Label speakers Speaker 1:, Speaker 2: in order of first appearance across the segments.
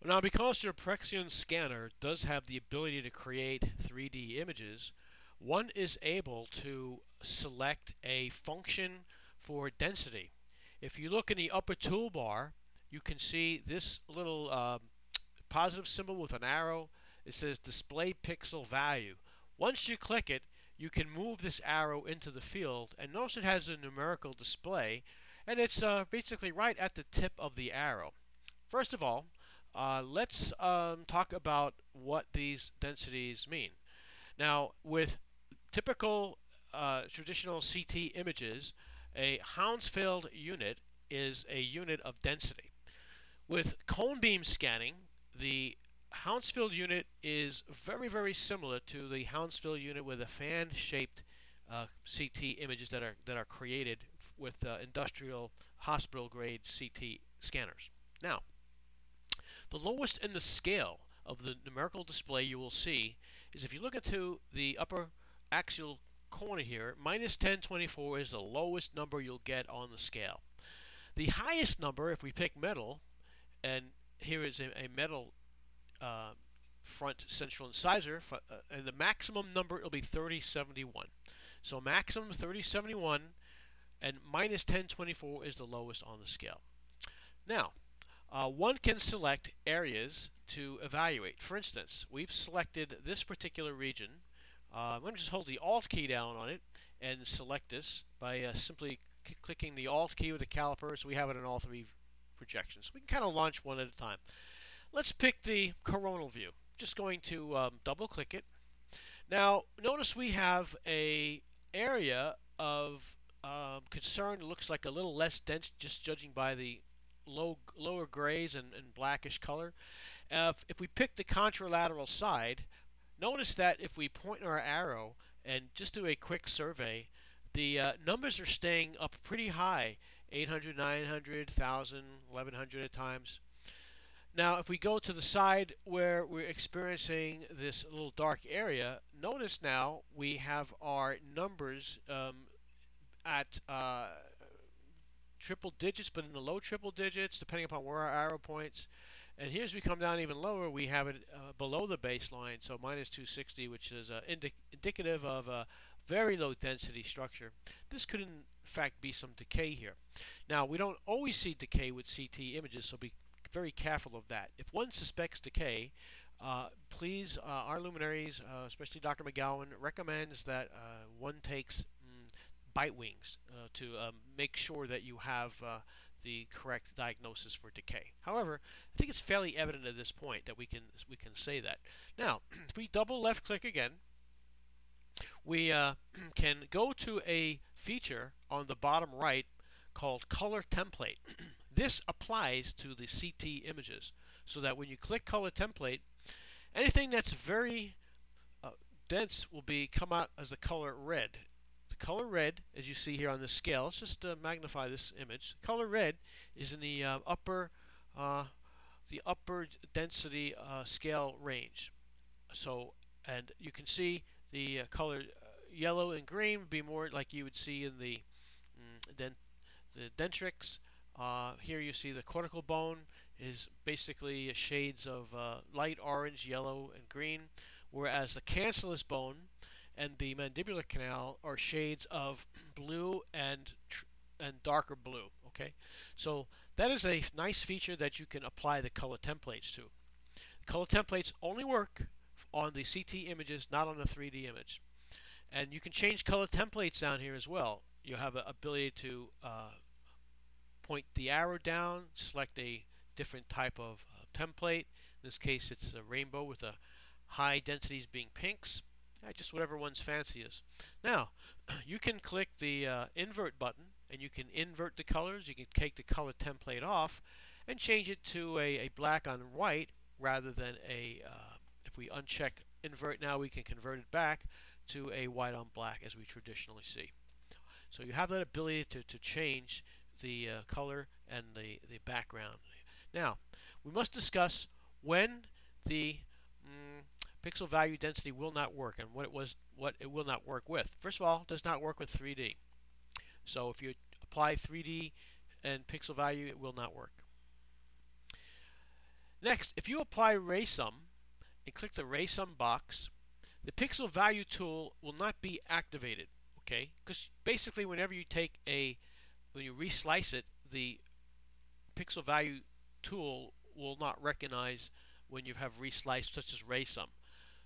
Speaker 1: Now, because your Prexion scanner does have the ability to create 3D images, one is able to select a function for density. If you look in the upper toolbar, you can see this little positive symbol with an arrow. It says display pixel value. Once you click it, you can move this arrow into the field, and notice it has a numerical display, and it's basically right at the tip of the arrow. First of all, let's talk about what these densities mean. Now, with typical traditional CT images, a Hounsfield unit is a unit of density. With cone beam scanning, the Hounsfield unit is very, very similar to the Hounsfield unit with the fan-shaped CT images that are created with industrial hospital-grade CT scanners. Now, the lowest in the scale of the numerical display you will see is if you look into the upper axial corner here, minus 1024 is the lowest number you'll get on the scale. The highest number, if we pick metal, and here is a metal uh, front central incisor, and the maximum number will be 3071. So maximum 3071 and minus 1024 is the lowest on the scale. Now, one can select areas to evaluate. For instance, we've selected this particular region. I'm going to just hold the Alt key down on it and select this by simply clicking the Alt key with the caliper, so we have it in all three projections. We can kind of launch one at a time. Let's pick the coronal view. Just going to double click it. Now, notice we have a area of concern that looks like a little less dense, just judging by the lower grays and blackish color. If we pick the contralateral side, notice that if we point our arrow and just do a quick survey, the numbers are staying up pretty high, 800, 900, 1,000, 1,100 at times. Now, if we go to the side where we're experiencing this little dark area, notice now we have our numbers at triple digits, but in the low triple digits, depending upon where our arrow points. And here, as we come down even lower, we have it below the baseline, so minus 260, which is indicative of a very low density structure. This could, in fact, be some decay here. Now, we don't always see decay with CT images, so be very careful of that. If one suspects decay, please, our luminaries, especially Dr. McGowan, recommends that one takes bite wings to make sure that you have the correct diagnosis for decay. However, I think it's fairly evident at this point that we can say that. Now, if we double left click again, we can go to a feature on the bottom right called Color Template. This applies to the CT images, so that when you click Color Template, anything that's very dense will come out as the color red. The color red, as you see here on this scale, let's just magnify this image. Color red is in the upper density scale range. So, and you can see the color yellow and green would be more like you would see in the dentrix. Here you see the cortical bone is basically shades of light orange, yellow, and green, whereas the cancellous bone and the mandibular canal are shades of blue and darker blue. Okay, so that is a nice feature that you can apply the color templates to. Color templates only work on the CT images, not on the 3D image. And you can change color templates down here as well. You have an ability to point the arrow down, select a different type of template. In this case, it's a rainbow with the high densities being pinks. Just whatever one's fancy is. Now, you can click the invert button, and you can invert the colors. You can take the color template off and change it to a black on white rather than a, if we uncheck invert now, we can convert it back to a white on black as we traditionally see. So you have that ability to change the color and the background. Now, we must discuss when the pixel value density will not work and what it will not work with. First of all, it does not work with 3D. So if you apply 3D and pixel value, it will not work. Next, if you apply RaySum and click the RaySum box, the pixel value tool will not be activated, okay? Because basically whenever you when you reslice it, the pixel value tool will not recognize when you have resliced, such as RaySum.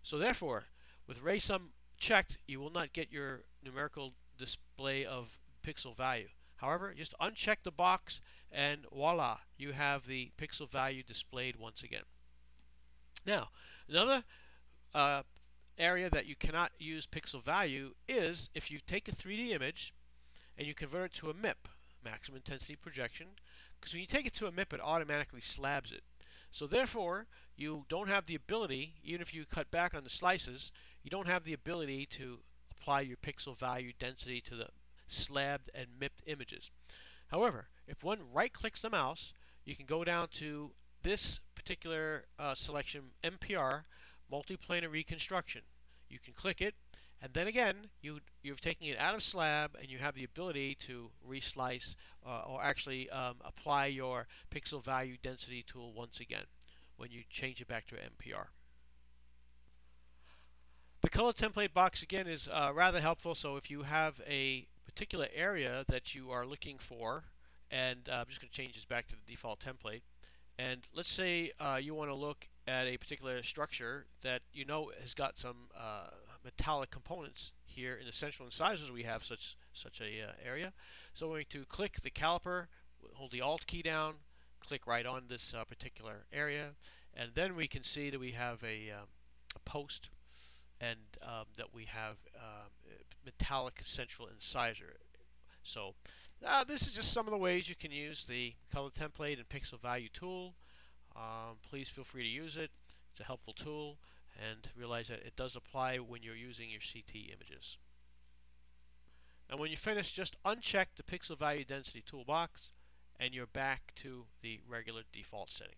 Speaker 1: So therefore, with RaySum checked, you will not get your numerical display of pixel value. However, just uncheck the box and voila, you have the pixel value displayed once again. Now, another uh, area that you cannot use pixel value is if you take a 3D image and you convert it to a MIP, maximum intensity projection, because when you take it to a MIP, it automatically slabs it. So therefore, you don't have the ability, even if you cut back on the slices, you don't have the ability to apply your pixel value density to the slabbed and MIPed images. However, if one right-clicks the mouse, you can go down to this particular selection, MPR, Multiplanar Reconstruction. You can click it, and then again, you're taking it out of slab, and you have the ability to reslice or actually apply your pixel value density tool once again when you change it back to MPR. The color template box again is rather helpful. So if you have a particular area that you are looking for, and I'm just going to change this back to the default template, and let's say you want to look at a particular structure that you know has got some metallic components here in the central incisors. We have such a area. So we're going to click the caliper, hold the Alt key down, click right on this particular area, and then we can see that we have a post and that we have metallic central incisor. So this is just some of the ways you can use the color template and pixel value tool. Please feel free to use it. It's a helpful tool, and realize that it does apply when you're using your CT images. And when you finish, just uncheck the pixel value density toolbox, and you're back to the regular default setting.